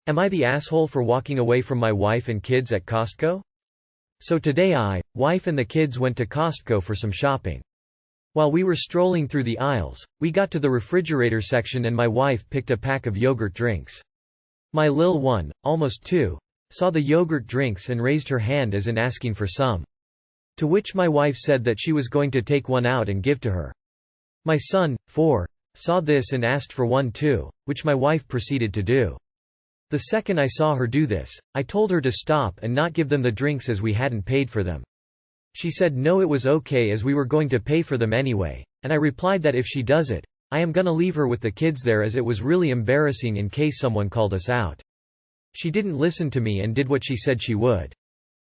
Am I the asshole for walking away from my wife and kids at Costco? So today wife and the kids went to Costco for some shopping. While we were strolling through the aisles, we got to the refrigerator section and my wife picked a pack of yogurt drinks. My lil one, almost 2, saw the yogurt drinks and raised her hand as in asking for some. To which my wife said that she was going to take one out and give to her. My son, 4, saw this and asked for one too, which my wife proceeded to do. The second I saw her do this, I told her to stop and not give them the drinks as we hadn't paid for them. She said no, it was okay as we were going to pay for them anyway, and I replied that if she does it, I am gonna leave her with the kids there as it was really embarrassing in case someone called us out. She didn't listen to me and did what she said she would.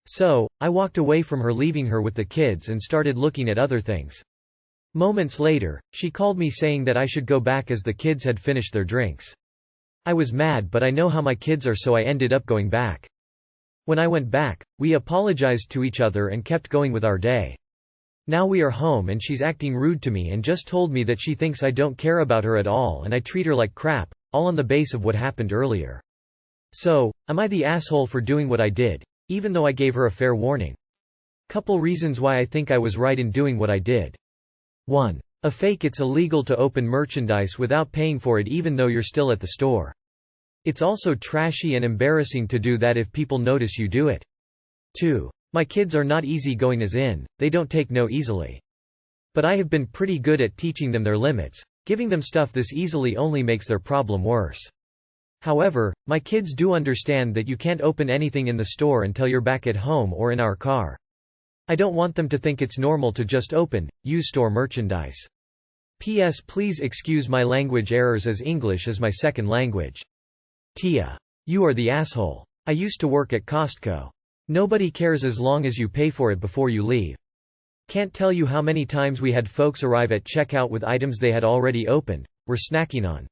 So, I walked away from her leaving her with the kids and started looking at other things. Moments later, she called me saying that I should go back as the kids had finished their drinks. I was mad, but I know how my kids are, so I ended up going back. When I went back, we apologized to each other and kept going with our day. Now we are home and she's acting rude to me and just told me that she thinks I don't care about her at all and I treat her like crap, all on the base of what happened earlier. So, am I the asshole for doing what I did, even though I gave her a fair warning? Couple reasons why I think I was right in doing what I did. 1. A fake. It's illegal to open merchandise without paying for it even though you're still at the store. It's also trashy and embarrassing to do that if people notice you do it. 2. My kids are not easygoing as in, they don't take no easily. But I have been pretty good at teaching them their limits. Giving them stuff this easily only makes their problem worse. However, my kids do understand that you can't open anything in the store until you're back at home or in our car. I don't want them to think it's normal to just open, use store merchandise. P.S. Please excuse my language errors as English is my second language. Tia. You are the asshole. I used to work at Costco. Nobody cares as long as you pay for it before you leave. Can't tell you how many times we had folks arrive at checkout with items they had already opened, were snacking on.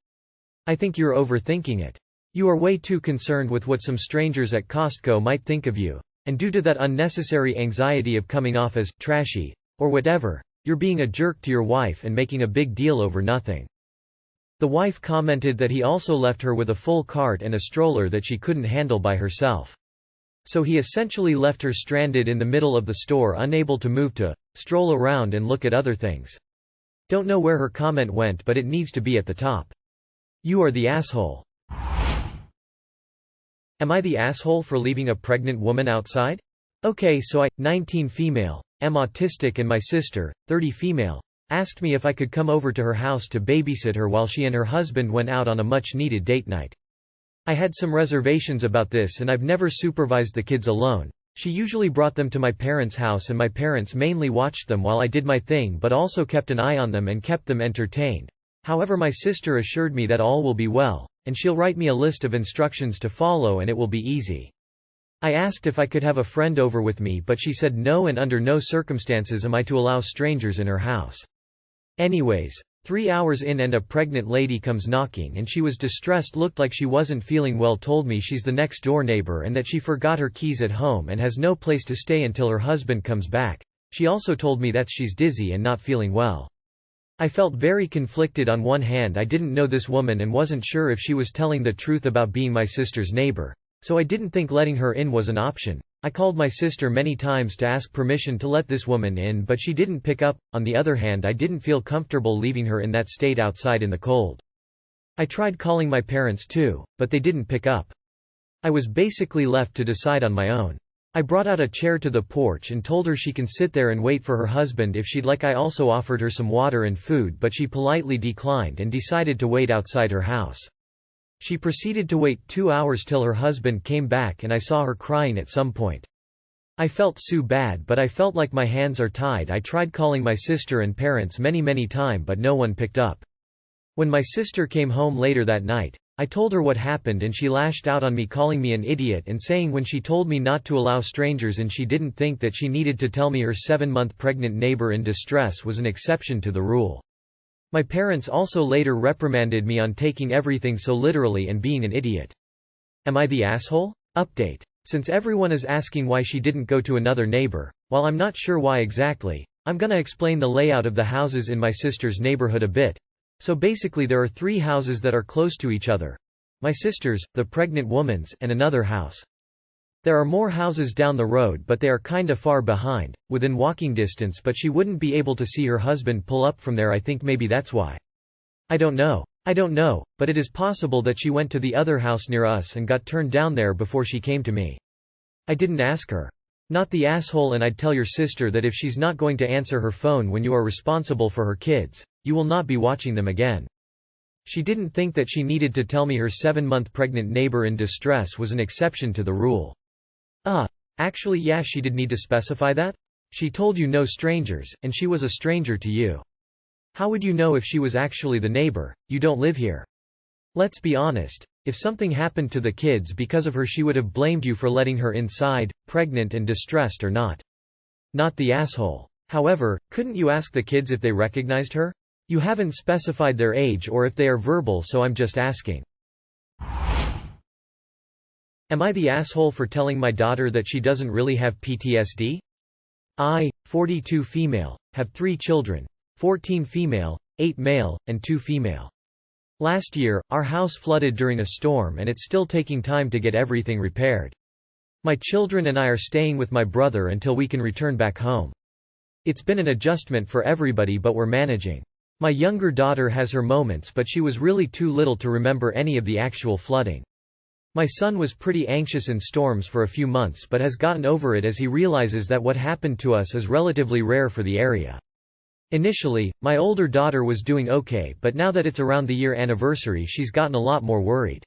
I think you're overthinking it. You are way too concerned with what some strangers at Costco might think of you. And due to that unnecessary anxiety of coming off as trashy, or whatever, you're being a jerk to your wife and making a big deal over nothing. The wife commented that he also left her with a full cart and a stroller that she couldn't handle by herself. So he essentially left her stranded in the middle of the store, unable to move to stroll around and look at other things. Don't know where her comment went, but it needs to be at the top. You are the asshole. Am I the asshole for leaving a pregnant woman outside? Okay, so I, 19 female, am autistic and my sister, 30 female, asked me if I could come over to her house to babysit her while she and her husband went out on a much-needed date night. I had some reservations about this and I've never supervised the kids alone. She usually brought them to my parents' house and my parents mainly watched them while I did my thing but also kept an eye on them and kept them entertained. However, my sister assured me that all will be well, and she'll write me a list of instructions to follow and it will be easy. I asked if I could have a friend over with me but she said no and under no circumstances am I to allow strangers in her house. Anyways, 3 hours in and a pregnant lady comes knocking and she was distressed, looked like she wasn't feeling well, told me she's the next door neighbor and that she forgot her keys at home and has no place to stay until her husband comes back. She also told me that she's dizzy and not feeling well. I felt very conflicted. On one hand, I didn't know this woman and wasn't sure if she was telling the truth about being my sister's neighbor, so I didn't think letting her in was an option. I called my sister many times to ask permission to let this woman in but she didn't pick up. On the other hand, I didn't feel comfortable leaving her in that state outside in the cold. I tried calling my parents too, but they didn't pick up. I was basically left to decide on my own. I brought out a chair to the porch and told her she can sit there and wait for her husband if she'd like. I also offered her some water and food but she politely declined and decided to wait outside her house. She proceeded to wait 2 hours till her husband came back and I saw her crying at some point. I felt so bad but I felt like my hands are tied. I tried calling my sister and parents many times but no one picked up. When my sister came home later that night, I told her what happened and she lashed out on me, calling me an idiot and saying when she told me not to allow strangers in she didn't think that she needed to tell me her 7-month pregnant neighbor in distress was an exception to the rule. My parents also later reprimanded me on taking everything so literally and being an idiot. Am I the asshole? Update. Since everyone is asking why she didn't go to another neighbor, while I'm not sure why exactly, I'm gonna explain the layout of the houses in my sister's neighborhood a bit. So basically there are 3 houses that are close to each other. my sisters, the pregnant woman's, and another house. There are more houses down the road but they are kinda far behind, within walking distance, but she wouldn't be able to see her husband pull up from there. I think maybe that's why. I don't know, but it is possible that she went to the other house near us and got turned down there before she came to me. I didn't ask her. Not the asshole, and I'd tell your sister that if she's not going to answer her phone when you are responsible for her kids, you will not be watching them again. She didn't think that she needed to tell me her 7-month pregnant neighbor in distress was an exception to the rule. Actually yeah, she did need to specify that? She told you no strangers, and she was a stranger to you. How would you know if she was actually the neighbor? You don't live here. Let's be honest. If something happened to the kids because of her, she would have blamed you for letting her inside, pregnant and distressed or not. Not the asshole. However, couldn't you ask the kids if they recognized her? You haven't specified their age or if they are verbal, so I'm just asking. Am I the asshole for telling my daughter that she doesn't really have PTSD? I, 42 female, have 3 children, 14 female, 8 male, and 2 female. Last year, our house flooded during a storm and it's still taking time to get everything repaired. My children and I are staying with my brother until we can return back home. It's been an adjustment for everybody, but we're managing. My younger daughter has her moments, but she was really too little to remember any of the actual flooding. My son was pretty anxious in storms for a few months but has gotten over it as he realizes that what happened to us is relatively rare for the area. Initially, my older daughter was doing okay, but now that it's around the year anniversary she's gotten a lot more worried.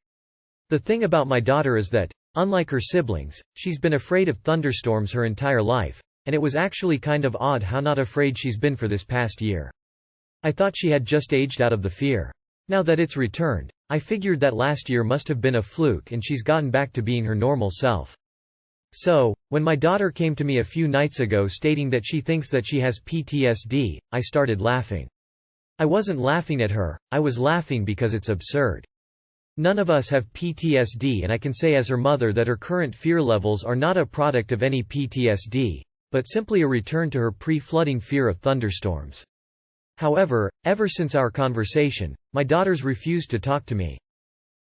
The thing about my daughter is that, unlike her siblings, she's been afraid of thunderstorms her entire life, and it was actually kind of odd how not afraid she's been for this past year. I thought she had just aged out of the fear. Now that it's returned, I figured that last year must have been a fluke and she's gotten back to being her normal self. So, when my daughter came to me a few nights ago stating that she thinks that she has PTSD, I started laughing. I wasn't laughing at her, I was laughing because it's absurd. None of us have PTSD, and I can say as her mother that her current fear levels are not a product of any PTSD, but simply a return to her pre-flooding fear of thunderstorms. However, ever since our conversation, my daughter's refused to talk to me.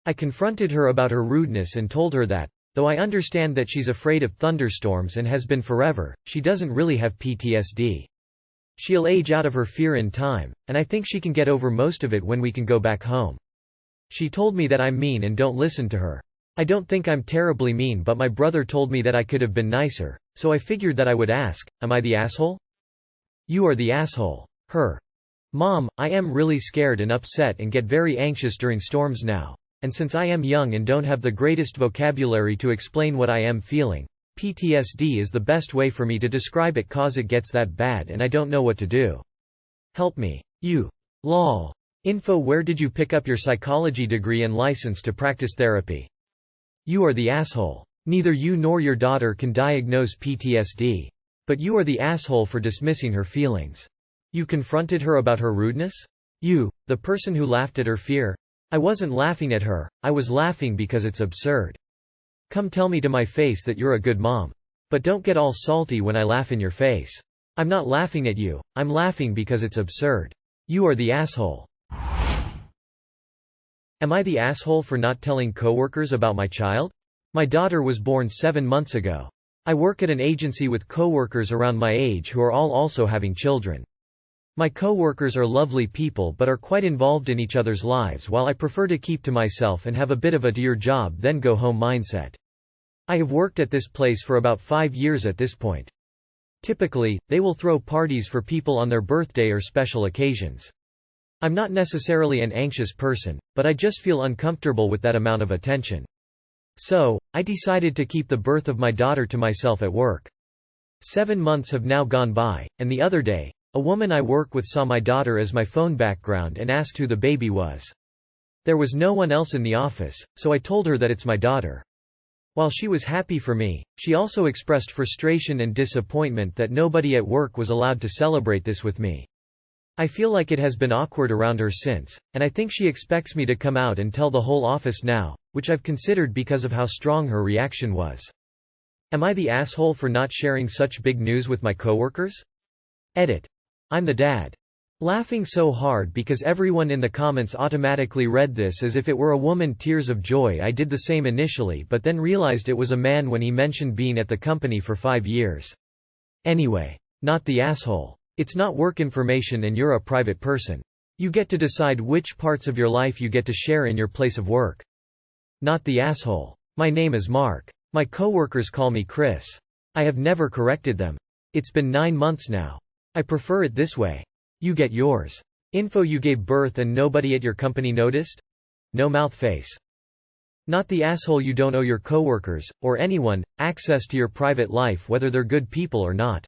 I confronted her about her rudeness and told her that, though I understand that she's afraid of thunderstorms and has been forever, she doesn't really have PTSD. She'll age out of her fear in time, and I think she can get over most of it when we can go back home. She told me that I'm mean and don't listen to her. I don't think I'm terribly mean, but my brother told me that I could have been nicer, so I figured that I would ask, am I the asshole? You are the asshole. Her. Mom, I am really scared and upset and get very anxious during storms now. And since I am young and don't have the greatest vocabulary to explain what I am feeling, PTSD is the best way for me to describe it cause it gets that bad and I don't know what to do. Help me. You. Lol. Info: where did you pick up your psychology degree and license to practice therapy? You are the asshole. Neither you nor your daughter can diagnose PTSD. But you are the asshole for dismissing her feelings. You confronted her about her rudeness? You, the person who laughed at her fear? I wasn't laughing at her, I was laughing because it's absurd. Come tell me to my face that you're a good mom. But don't get all salty when I laugh in your face. I'm not laughing at you, I'm laughing because it's absurd. You are the asshole. Am I the asshole for not telling coworkers about my child? My daughter was born 7 months ago. I work at an agency with coworkers around my age who are all also having children. My co-workers are lovely people but are quite involved in each other's lives, while I prefer to keep to myself and have a bit of a do your job then go home mindset. I have worked at this place for about 5 years at this point. Typically, they will throw parties for people on their birthday or special occasions. I'm not necessarily an anxious person, but I just feel uncomfortable with that amount of attention. So, I decided to keep the birth of my daughter to myself at work. 7 months have now gone by, and the other day, a woman I work with saw my daughter as my phone background and asked who the baby was. There was no one else in the office, so I told her that it's my daughter. While she was happy for me, she also expressed frustration and disappointment that nobody at work was allowed to celebrate this with me. I feel like it has been awkward around her since, and I think she expects me to come out and tell the whole office now, which I've considered because of how strong her reaction was. Am I the asshole for not sharing such big news with my coworkers? Edit. I'm the dad. Laughing so hard because everyone in the comments automatically read this as if it were a woman. Tears of joy. I did the same initially but then realized it was a man when he mentioned being at the company for 5 years. Anyway. Not the asshole. It's not work information and you're a private person. You get to decide which parts of your life you get to share in your place of work. Not the asshole. My name is Mark. My coworkers call me Chris. I have never corrected them. It's been 9 months now. I prefer it this way. You get yours. Info you gave birth and nobody at your company noticed? No mouth face. Not the asshole. You don't owe your coworkers, or anyone, access to your private life whether they're good people or not.